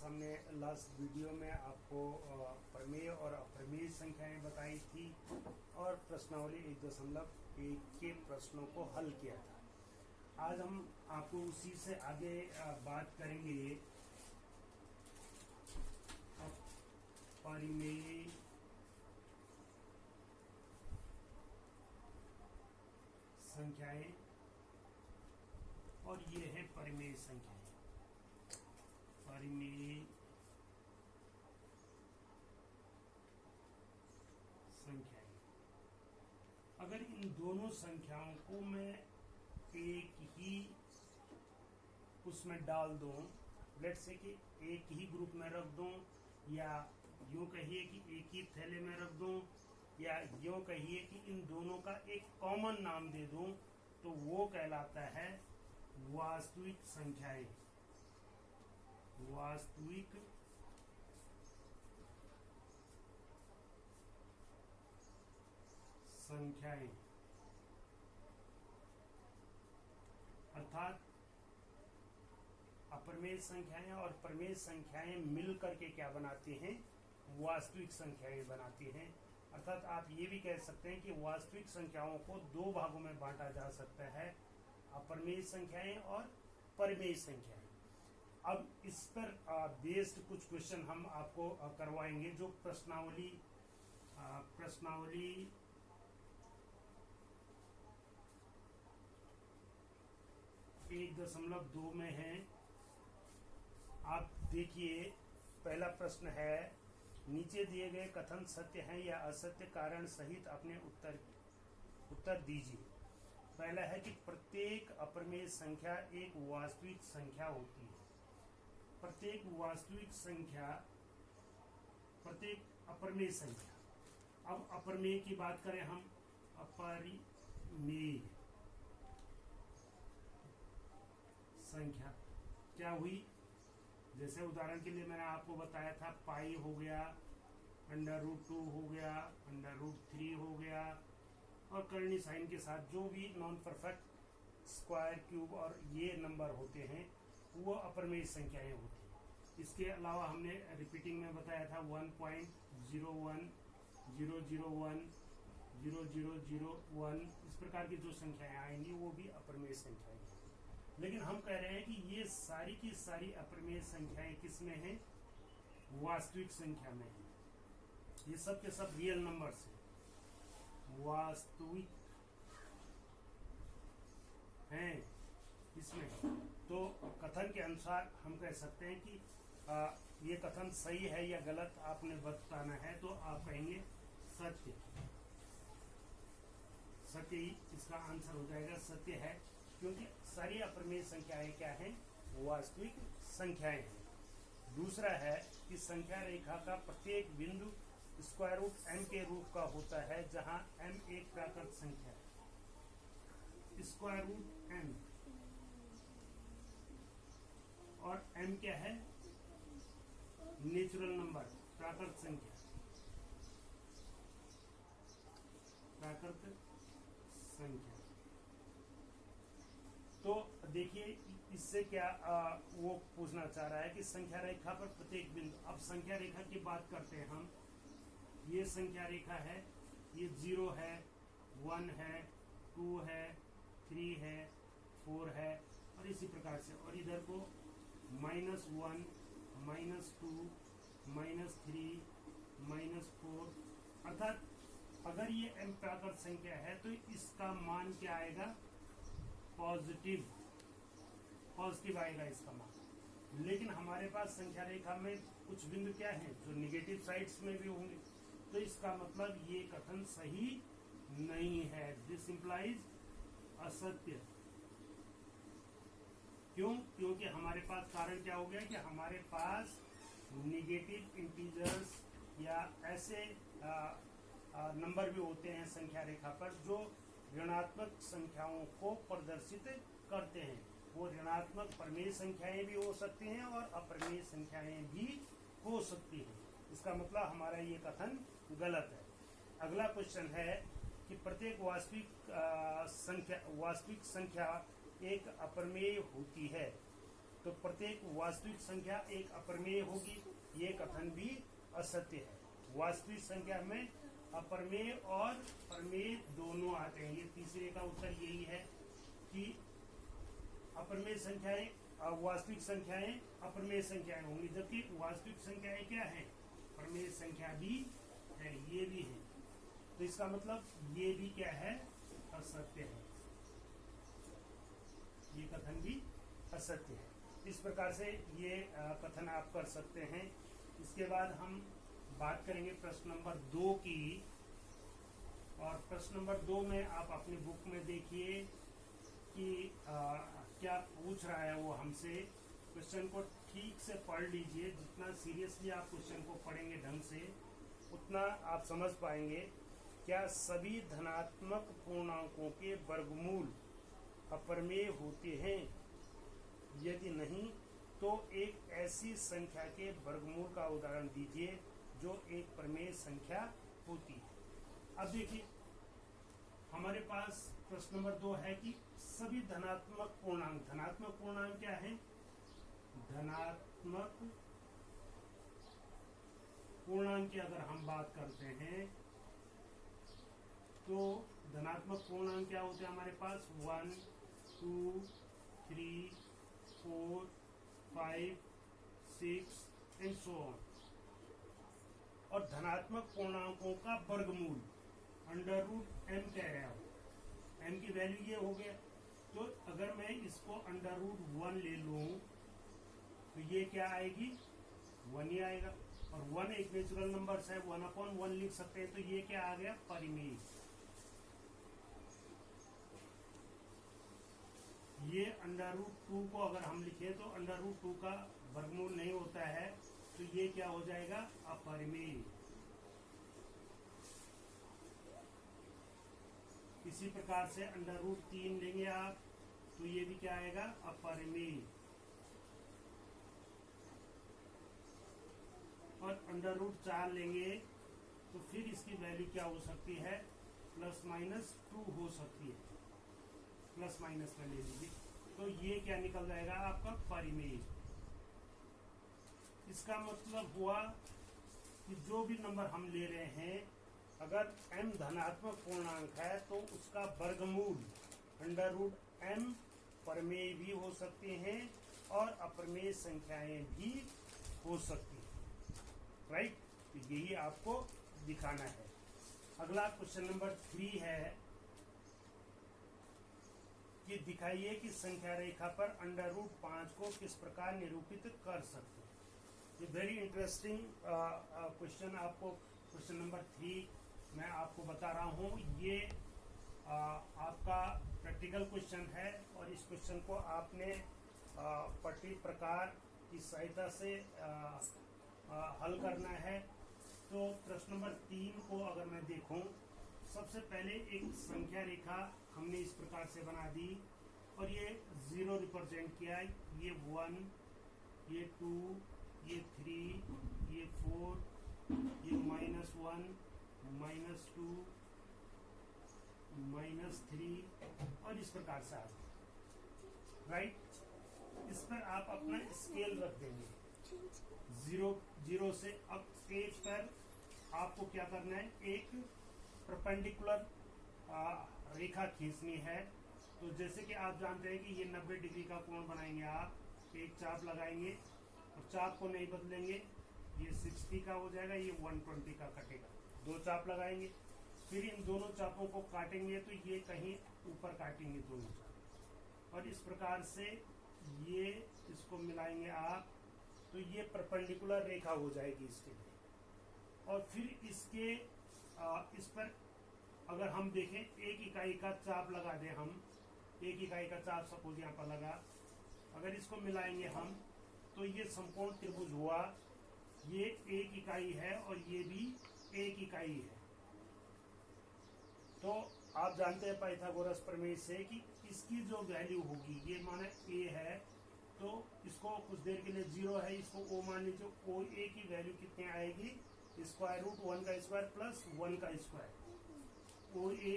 हमने last video में आपको प्रमेय और अप्रमेय संख्याएं बताई थी और प्रश्नावली 1.1 के प्रश्नों को हल किया था। आज हम आपको उसी से आगे बात करेंगे अपरिमेय संख्याएं और ये है परिमेय संख्याएं। परिमेय संख्याएं, अगर इन दोनों संख्याओं को मैं एक ही उसमें डाल दूं, लेट से कि एक ही ग्रुप में रख दूं, या यूं कहिए कि एक ही थैले में रख दूं, या यूं कहिए कि इन दोनों का एक कॉमन नाम दे दूं, तो वो कहलाता है वास्तविक संख्याएं। वास्तविक संख्याएं अर्थात अपरिमेय संख्याएं और परिमेय संख्याएं मिल करके क्या बनाती हैं? वास्तविक संख्याएं बनाती हैं। अर्थात आप ये भी कह सकते हैं कि वास्तविक संख्याओं को दो भागों में बांटा जा सकता है, अपरिमेय संख्याएं और परिमेय संख्याएं। अब इस पर बेस्ड कुछ क्वेश्चन हम आपको करवाएंगे, जो प्रश्नावली 1.2 में है। आप देखिए, पहला प्रश्न है, नीचे दिए गए कथन सत्य हैं या असत्य, कारण सहित अपने उत्तर दीजिए। पहला है कि प्रत्येक अपरिमेय संख्या एक वास्तविक संख्या होती है। प्रत्येक अपरिमेय संख्या। अब अपरिमेय की बात करें हम, अपरिमेय संख्या क्या हुई? जैसे उदाहरण के लिए मैंने आपको बताया था, पाई हो गया, √2 हो गया, √3 हो गया, और करनी साइन के साथ जो भी नॉन परफेक्ट स्क्वायर, क्यूब और ये नंबर होते हैं वो अपरिमेय संख्याएं होती हैं। इसके अलावा हमने रिपीटिंग में बताया था 1.01, 001, 0001, इस प्रकार की जो संख्याएं आएंगी वो भी अपरिमेय संख्याएं हैं। लेकिन हम कह रहे हैं कि ये सारी की सारी अपरिमेय संख्याएं किस में हैं? वास्तविक संख्या में है। ये सब के सब रियल नंबर्स हैं, वास्तविक हैं इसमें। तो कथन के अनुसार हम कह सकते हैं कि ये कथन सही है या गलत आपने बताना है, तो आप कहेंगे सत्य। सत्य ही इसका आंसर हो जाएगा, सत्य है, क्योंकि सारी अपरिमेय संख्याएं क्या हैं? वास्तविक संख्याएं हैं। दूसरा है कि संख्या रेखा का प्रत्येक बिंदु स्क्वायर रूट m के रूप का होता है, जहां m एक प्राकृत संख्या है। स्क्वायर रूट m और m क्या है? नेचुरल नंबर, प्राकृत संख्या, प्राकृत संख्या। तो देखिए, इससे क्या वो पूछना चाह रहा है कि संख्या रेखा पर प्रत्येक बिंदु। अब संख्या रेखा की बात करते हैं हम। ये संख्या रेखा है, ये 0 है, 1 है, 2 है, 3 है, 4 है, और इसी प्रकार से। और इधर को -1, -2, -3, -4। अर्थात अगर ये m प्राकृत संख्या है तो इसका मान क्या आएगा? पॉजिटिव आएगा इसका मान। लेकिन हमारे पास संख्या रेखा में कुछ बिंदु क्या हैं? जो निगेटिव साइड्स में भी होंगे। तो इसका मतलब ये कथन सही नहीं है। दिस इंप्लाइज असत्य। क्यों? क्योंकि हमारे पास कारण क्या हो गया कि हमारे पास निगेटिव इंटीजर्स या ऐसे नंबर भी होते हैं संख्या रेखा पर, जो ऋणात्मक संख्याओं को प्रदर्शित करते हैं। वो ऋणात्मक परिमेय संख्याएं भी हो सकती हैं और अपरिमेय संख्याएं भी हो सकती हैं। इसका मतलब हमारा ये कथन गलत है। अगला क्वेश्चन है कि प्रत्येक वास्तविक संख्या एक अपरिमेय होती है। तो प्रत्येक वास्तविक संख्या एक अपरिमेय होगी, ये कथन भी असत्य है। वास्तविक संख्या में अपरिमेय और प्रमेय दोनों आते हैं। ये तीसरे का उत्तर यही है कि अपरिमेय संख्याएं वास्तविक संख्याएं अपरिमेय संख्याएं होंगी, जबकि वास्तविक संख्याएं क्या है, प्रमेय संख्या भी है, ये भी है। तो इसका मतलब ये भी क्या है, असत्य है, ये कथन भी असत्य है। इस प्रकार से ये कथन आप कर सकते हैं। इसके बाद हम बात करेंगे प्रश्न नंबर 2 की। और प्रश्न नंबर 2 में आप अपनी बुक में देखिए कि क्या पूछ रहा है वो हमसे। क्वेश्चन को ठीक से पढ़ लीजिए। जितना सीरियसली आप क्वेश्चन को पढ़ेंगे ढंग से, उतना आप समझ पाएंगे। क्या सभी धनात्मक पूर्णांकों के वर्गमूल अपरिमेय होते हैं? यदि नहीं, तो एक ऐसी संख्या के वर्गमूल का उदाहरण दीजिए जो एक प्रमेय संख्या होती है। अब देखिए, हमारे पास प्रश्न नंबर 2 है कि सभी धनात्मक पूर्णांक क्या है? धनात्मक पूर्णांक की अगर हम बात करते हैं तो धनात्मक पूर्णांक क्या होते हैं हमारे पास? 1, 2, 3, 4, 5, 6 एंड सो ऑन। और धनात्मक पूर्णांकों का वर्गमूल √m कह रहा हूं, m की वैल्यू ये हो गया। तो अगर मैं इसको √1 ले लूं तो ये क्या आएगी? 1 ही आएगा। और 1 एक नेचुरल नंबर है, 1/1 लिख सकते हैं। तो ये क्या आ गया? परिमेय। ये √2 को अगर हम लिखें तो √2 का वर्गमूल नहीं होता है, तो ये क्या हो जाएगा? अपरिमेय। इसी प्रकार से √3 लेंगे आप तो ये भी क्या आएगा? अपरिमेय। और √4 लेंगे तो फिर इसकी वैल्यू क्या हो सकती है? ±2 हो सकती है। प्लस माइनस में ले लीजिए तो ये क्या निकल जाएगा? आपका परिमेय। इसका मतलब हुआ कि जो भी नंबर हम ले रहे हैं, अगर m धनात्मक पूर्णांक है तो उसका वर्गमूल √m प्रमेय भी हो सकते हैं और अप्रमेय संख्याएं भी हो सकती हैं। राइट? तो यही आपको दिखाना है। अगला क्वेश्चन नंबर 3 है कि दिखाइए कि संख्या रेखा पर √5 को किस प्रकार निरूपित कर सकते हैं। ये वेरी इंटरेस्टिंग क्वेश्चन। आपको क्वेश्चन नंबर 3 मैं आपको बता रहा हूँ। ये आपका प्रैक्टिकल क्वेश्चन है और इस क्वेश्चन को आपने पट्टी प्रकार की सहायता से हल करना है। तो प्रश्न नंबर 3 को अगर मैं देखूं, सबसे पहले एक संख्या रेखा हमने इस प्रकार से बना दी और ये 0 रिप्रेजेंट किया, ये 1, ये 2, ये 3, ये 4, ये -1, -2, -3 और इस प्रकार से आप राइट। इस पर आप अपना स्केल रख देंगे 0 से। अब पेज पर आपको क्या करना है? एक परपेंडिकुलर रेखा खींचनी है। तो जैसे कि आप जानते हैं कि ये 90 डिग्री का कोण बनाएंगे। आप एक चाप लगाएंगे और चाप को नहीं बदलेंगे, ये 60 का हो जाएगा, ये 120 का कटेगा। 2 चाप लगाएंगे, फिर इन दोनों चापों को काटेंगे तो ये कहीं ऊपर काटेंगे दोनों चाप, और इस प्रकार से ये इसको मिलाएंगे आप, तो ये परपेंडिकुलर रेखा हो जाएगी इसके लिए। और फिर इसके इस पर अगर हम देखें, एक इकाई का चाप लगा दें हम, एक इकाई का चाप सपोज यहाँ पर लगा, अगर इसको मिलाएंगे हम तो ये संपूर्ण त्रिभुज हुआ। ये एक इकाई है और ये भी एक इकाई है। तो आप जानते हैं पाइथागोरस प्रमेय से कि इसकी जो वैल्यू होगी, ये माना a है तो इसको कुछ देर के लिए 0 है, इसको o मान लीजिए। o a की वैल्यू कितनी आएगी? √1 का स्क्वायर प्लस 1 का square. o a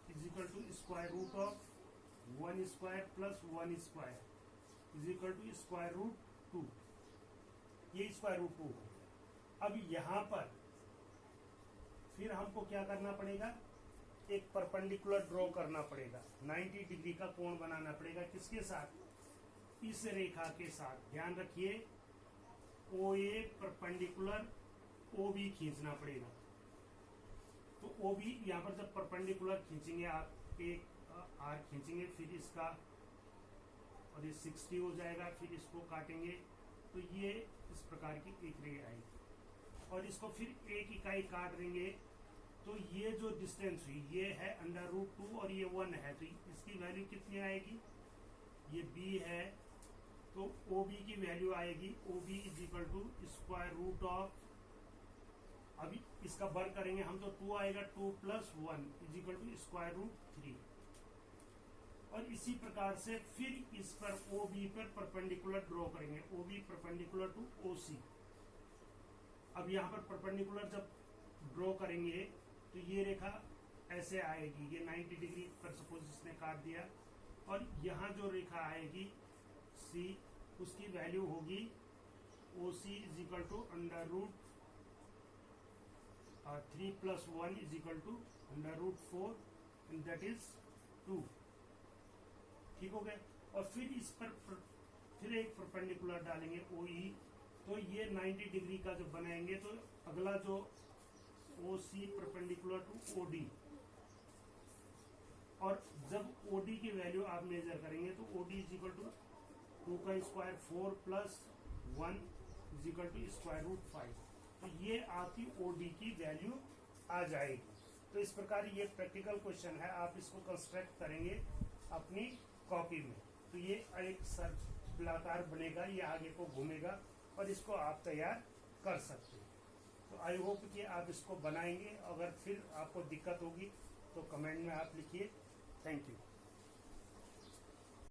= √1² plus 1 square. Is equal to square root 2, ये स्क्वायर रूट 2 हो गया। अब यहां पर फिर हमको क्या करना पड़ेगा, एक परपेंडिकुलर ड्रॉ करना पड़ेगा, 90 डिग्री का कोण बनाना पड़ेगा। किसके साथ, इस रेखा के साथ। ध्यान रखिए ओ ए परपेंडिकुलर ओ बी खींचना पड़ेगा। तो ओ बी यहाँ पर जब परपेंडिकुलर खींचेंगे आप एक आर खींचेंगे, फिर इसका और ये 60 हो जाएगा, फिर इसको काटेंगे तो ये इस प्रकार की एक रे आएगी और इसको फिर एक इकाई काट देंगे। तो ये जो डिस्टेंस हुई ये है √2 और ये 1 है, तो इसकी वैल्यू कितनी आएगी, ये b है तो OB की वैल्यू आएगी OB is equal to square root of, अभी इसका वर्ग करेंगे हम तो 2 आएगा, 2 + 1 is equal to square root 3। और इसी प्रकार से फिर इस पर OB पर परपेंडिकुलर ड्रॉ करेंगे, OB परपेंडिकुलर टू OC। अब यहाँ पर परपेंडिकुलर जब ड्रॉ करेंगे तो ये रेखा ऐसे आएगी, ये 90 डिग्री पर सपोज इसने काट दिया, और यहाँ जो रेखा आएगी C, उसकी वैल्यू होगी OC is equal to √3 + 1 is equal to √4 and that is 2। ठीक हो गया। और फिर इस पर फिर एक परपेंडिकुलर डालेंगे OE, तो ये 90 डिग्री का जब बनाएंगे तो अगला जो OC परपेंडिकुलर टू OD, और जब OD की वैल्यू आप मेजर करेंगे तो OD इज इक्वल टू 2 का square 4 + 1 is equal to square root 5। तो ये आपकी OD की वैल्यू आ जाएगी। तो इस प्रकार ये प्रैक्टिकल क्वेश्चन है, आप इसको कंस्ट्रक्ट करेंगे अपनी कॉपी में। तो ये एक सर्कलाकार बनेगा, ये आगे को घूमेगा और इसको आप तैयार कर सकते हैं। तो आई होप कि आप इसको बनाएंगे। अगर फिर आपको दिक्कत होगी तो कमेंट में आप लिखिए। Thank you.